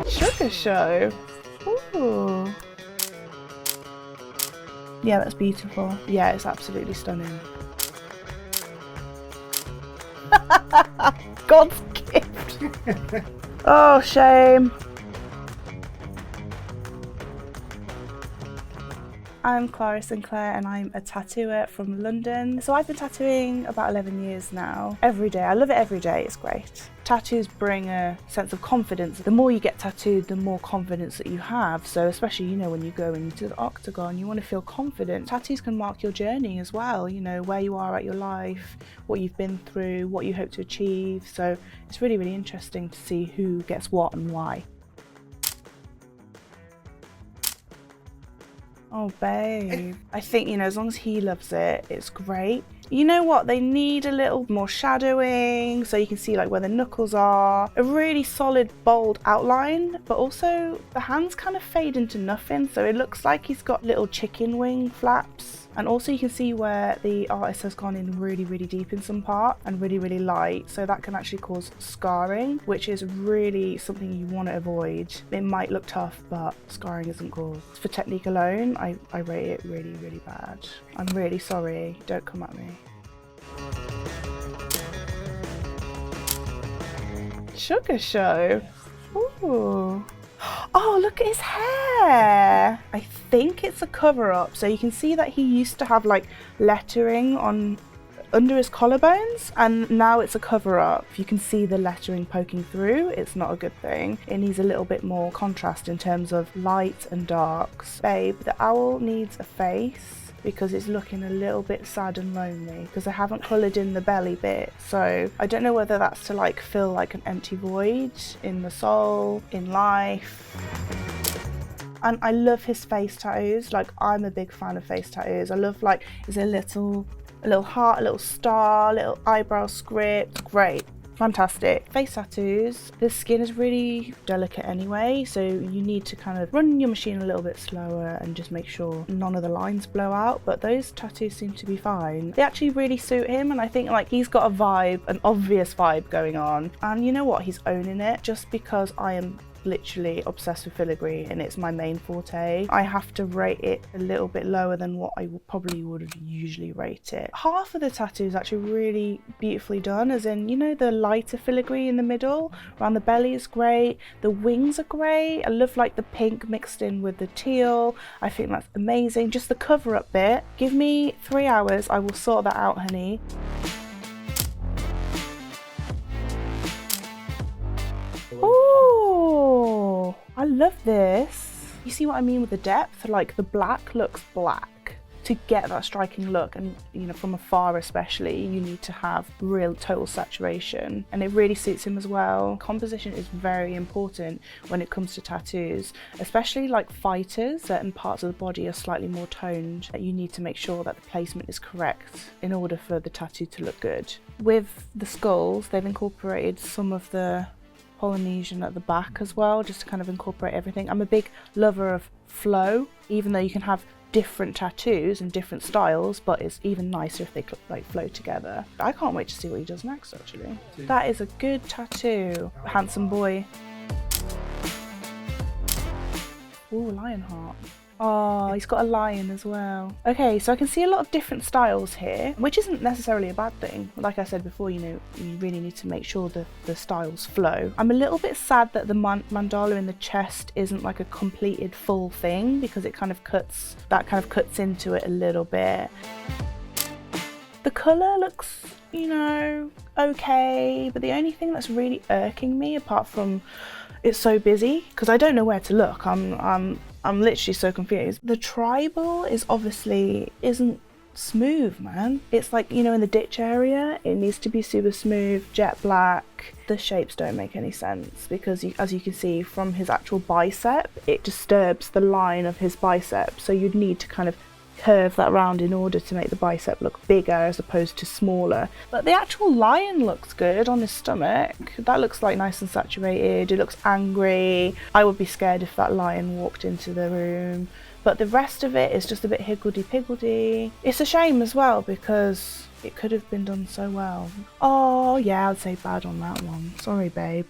Sugar show. Ooh. Yeah, that's beautiful. Yeah, it's absolutely stunning. God's gift. Oh, shame. I'm Clara Sinclair and I'm a tattooer from London. So I've been tattooing about 11 years now. Every day, I love it every day, it's great. Tattoos bring a sense of confidence. The more you get tattooed, the more confidence that you have. So especially, you know, when you go into the octagon, you want to feel confident. Tattoos can mark your journey as well, you know, where you are at your life, what you've been through, what you hope to achieve. So it's really, really interesting to see who gets what and why. Oh, babe. I think, you know, as long as he loves it, it's great. You know what? They need a little more shadowing so you can see like where the knuckles are. A really solid, bold outline, but also the hands kind of fade into nothing. So it looks like he's got little chicken wing flaps. And also you can see where the artist has gone in really, really deep in some part and really, really light. So that can actually cause scarring, which is really something you want to avoid. It might look tough, but scarring isn't cool. For technique alone, I rate it really, really bad. I'm really sorry. Don't come at me. Sugar show. Ooh. Oh, look at his hair. I think it's a cover-up. So you can see that he used to have like lettering on under his collarbones and now it's a cover-up. You can see the lettering poking through. It's not a good thing. It needs a little bit more contrast in terms of light and darks. Babe, the owl needs a face because it's looking a little bit sad and lonely because I haven't coloured in the belly bit. So I don't know whether that's to like fill like an empty void in the soul, in life. And I love his face tattoos. Like, I'm a big fan of face tattoos. I love like, is a little heart, a little star, a little eyebrow script. Great. Fantastic. Face tattoos. The skin is really delicate anyway, so you need to kind of run your machine a little bit slower and just make sure none of the lines blow out, but those tattoos seem to be fine. They actually really suit him, and I think like he's got a vibe, an obvious vibe going on, and you know what, he's owning it. Just because I am literally obsessed with filigree and it's my main forte, I have to rate it a little bit lower than what I probably would have usually rate it. Half of the tattoo is actually really beautifully done, as in, you know, the lighter filigree in the middle around the belly is great, the wings are great. I love like the pink mixed in with the teal. I think that's amazing. Just the cover up bit, give me 3 hours, I will sort that out, honey. Oh, I love this. You see what I mean with the depth? Like the black looks black. To get that striking look, and you know, from afar especially, you need to have real total saturation, and it really suits him as well. Composition is very important when it comes to tattoos, especially like fighters. Certain parts of the body are slightly more toned. You need to make sure that the placement is correct in order for the tattoo to look good. With the skulls, they've incorporated some of the Polynesian at the back as well, just to kind of incorporate everything. I'm a big lover of flow, even though you can have different tattoos and different styles, but it's even nicer if they like flow together. I can't wait to see what he does next, actually. That is a good tattoo. Handsome boy. Ooh, lion heart. Oh, he's got a lion as well. Okay, so I can see a lot of different styles here, which isn't necessarily a bad thing. Like I said before, you know, you really need to make sure that the styles flow. I'm a little bit sad that the mandala in the chest isn't like a completed full thing, because it kind of cuts into it a little bit. The colour looks, you know, okay, but the only thing that's really irking me, apart from it's so busy, because I don't know where to look, I'm literally so confused. The tribal is obviously isn't smooth, man. It's like, you know, in the ditch area, it needs to be super smooth, jet black. The shapes don't make any sense because as you can see from his actual bicep, it disturbs the line of his bicep. So you'd need to kind of curve that round in order to make the bicep look bigger as opposed to smaller. But the actual lion looks good on his stomach. That looks like nice and saturated. It looks angry. I would be scared if that lion walked into the room. But the rest of it is just a bit higgledy-piggledy. It's a shame as well because it could have been done so well. Oh yeah, I'd say bad on that one. Sorry, babe.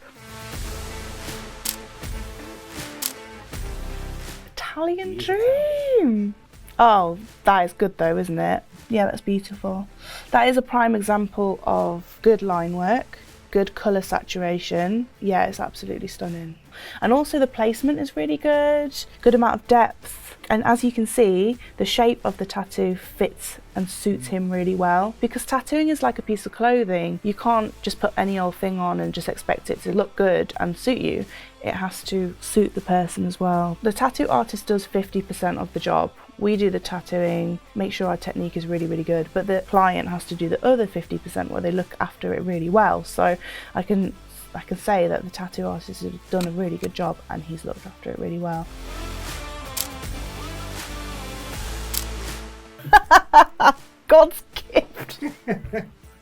Italian dream. Oh, that is good though, isn't it? Yeah, that's beautiful. That is a prime example of good line work, good colour saturation. Yeah, it's absolutely stunning. And also the placement is really good, good amount of depth. And as you can see, the shape of the tattoo fits and suits him really well, because tattooing is like a piece of clothing. You can't just put any old thing on and just expect it to look good and suit you. It has to suit the person as well. The tattoo artist does 50% of the job. We do the tattooing, make sure our technique is really, really good, but the client has to do the other 50% where they look after it really well. So I can say that the tattoo artist has done a really good job and he's looked after it really well. God's gift.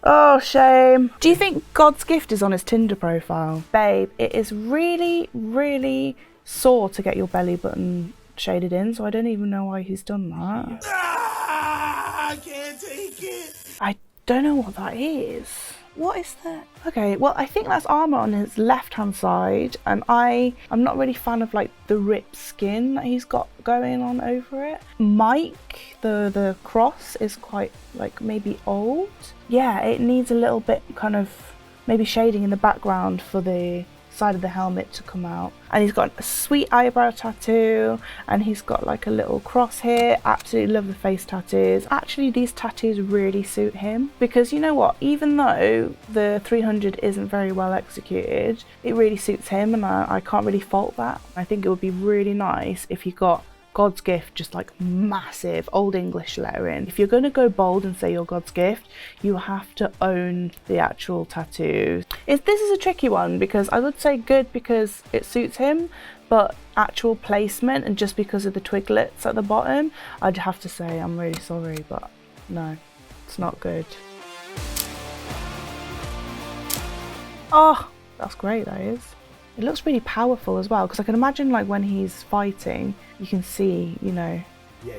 Oh, shame. Do you think God's gift is on his Tinder profile? Babe, it is really, really sore to get your belly button shaded in, so I don't even know why he's done that. I can't take it. I don't know what that is. What is that? Okay, well, I think that's armor on his left-hand side, and I'm not really a fan of like the ripped skin that he's got going on over it. Mike, the cross is quite like maybe old. Yeah, it needs a little bit kind of maybe shading in the background for the side of the helmet to come out. And he's got a sweet eyebrow tattoo, and he's got like a little cross here. Absolutely love the face tattoos. Actually, these tattoos really suit him, because you know what, even though the 300 isn't very well executed, it really suits him, and I can't really fault that. I think it would be really nice if he got God's gift, just like massive old English lettering. If you're going to go bold and say you're God's gift, you have to own the actual tattoo. This is a tricky one, because I would say good because it suits him, but actual placement and just because of the twiglets at the bottom, I'd have to say I'm really sorry, but no, it's not good. Oh, that's great, that is. It looks really powerful as well, because I can imagine like when he's fighting, you can see, you know,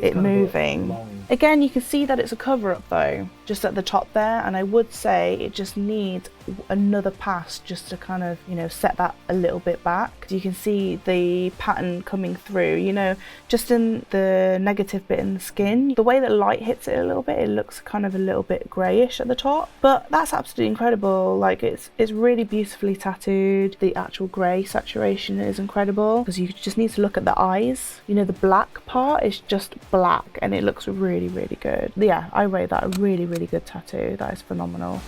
it moving. Again, you can see that it's a cover-up though, just at the top there, and I would say it just needs another pass just to kind of, you know, set that a little bit back. You can see the pattern coming through, you know, just in the negative bit in the skin. The way that light hits it a little bit, it looks kind of a little bit greyish at the top, but that's absolutely incredible. Like it's really beautifully tattooed. The actual grey saturation is incredible, because you just need to look at the eyes. You know, the black part is just black and it looks really, really good. Yeah, I rate that a really, really good tattoo. That is phenomenal.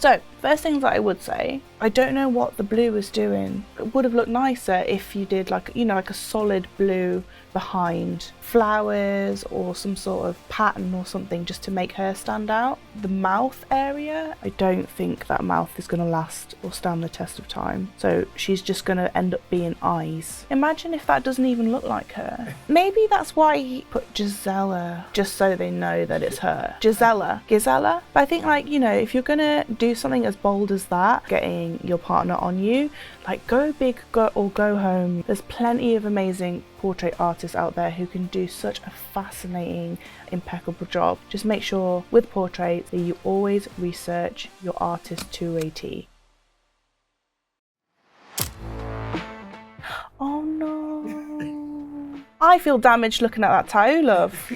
So, first things that I would say, I don't know what the blue is doing. It would have looked nicer if you did like, you know, like a solid blue behind flowers or some sort of pattern or something just to make her stand out. The mouth area, I don't think that mouth is going to last or stand the test of time. So she's just going to end up being eyes. Imagine if that doesn't even look like her. Maybe that's why he put Gisela, just so they know that it's her. Gisela. But I think, like, you know, if you're going to do something as bold as that, getting your partner on you, like, go big or go home. There's plenty of amazing portrait artists out there who can do such a fascinating, impeccable job. Just make sure with portraits that you always research your artist to a T. Oh no. I feel damaged looking at that tattoo, love.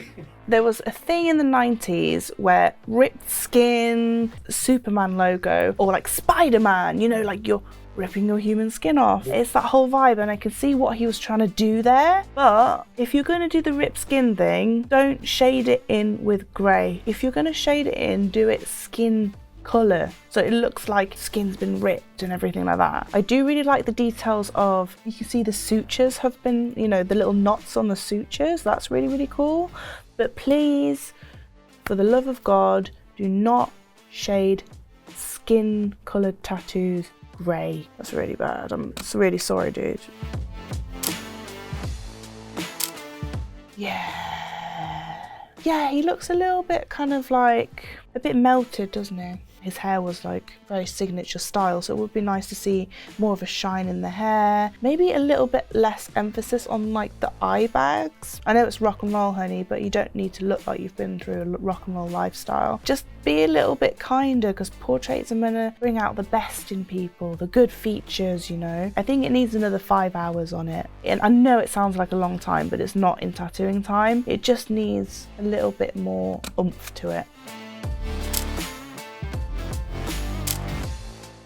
There was a thing in the 90s where ripped skin, Superman logo, or like Spider-Man, you know, like you're ripping your human skin off. It's that whole vibe, and I can see what he was trying to do there. But if you're going to do the ripped skin thing, don't shade it in with grey. If you're going to shade it in, do it skin colour, so it looks like skin's been ripped and everything like that. I do really like the details of, you can see the sutures have been, you know, the little knots on the sutures. That's really, really cool. But please, for the love of God, do not shade skin coloured tattoos grey. That's really bad. I'm really sorry, dude. Yeah, he looks a little bit kind of like a bit melted, doesn't he? his hair was like very signature style, so it would be nice to see more of a shine in the hair, maybe a little bit less emphasis on like the eye bags. I know it's rock and roll, honey, but you don't need to look like you've been through a rock and roll lifestyle. Just be a little bit kinder, because portraits are gonna bring out the best in people, the good features, you know. I think it needs another 5 hours on it, and I know it sounds like a long time, but it's not in tattooing time. It just needs a little bit more oomph to it.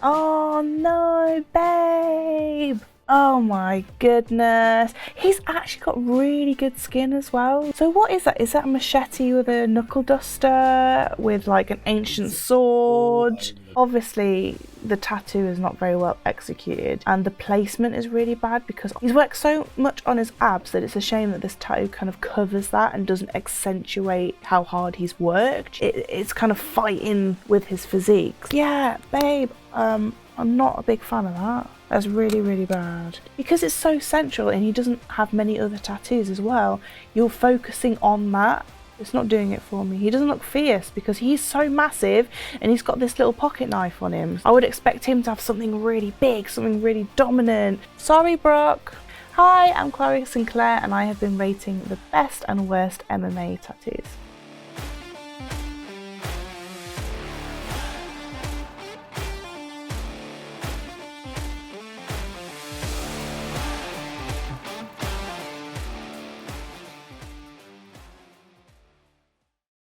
Oh no, babe! Oh my goodness. He's actually got really good skin as well. So what is that? Is that a machete with a knuckle duster with like an ancient sword? Obviously the tattoo is not very well executed, and the placement is really bad because he's worked so much on his abs that it's a shame that this tattoo kind of covers that and doesn't accentuate how hard he's worked. It's kind of fighting with his physique. Yeah, babe, I'm not a big fan of that. That's really, really bad. Because it's so central and he doesn't have many other tattoos as well, you're focusing on that. It's not doing it for me. He doesn't look fierce because he's so massive and he's got this little pocket knife on him. I would expect him to have something really big, something really dominant. Sorry, Brock. Hi, I'm Chloe Sinclair and I have been rating the best and worst MMA tattoos.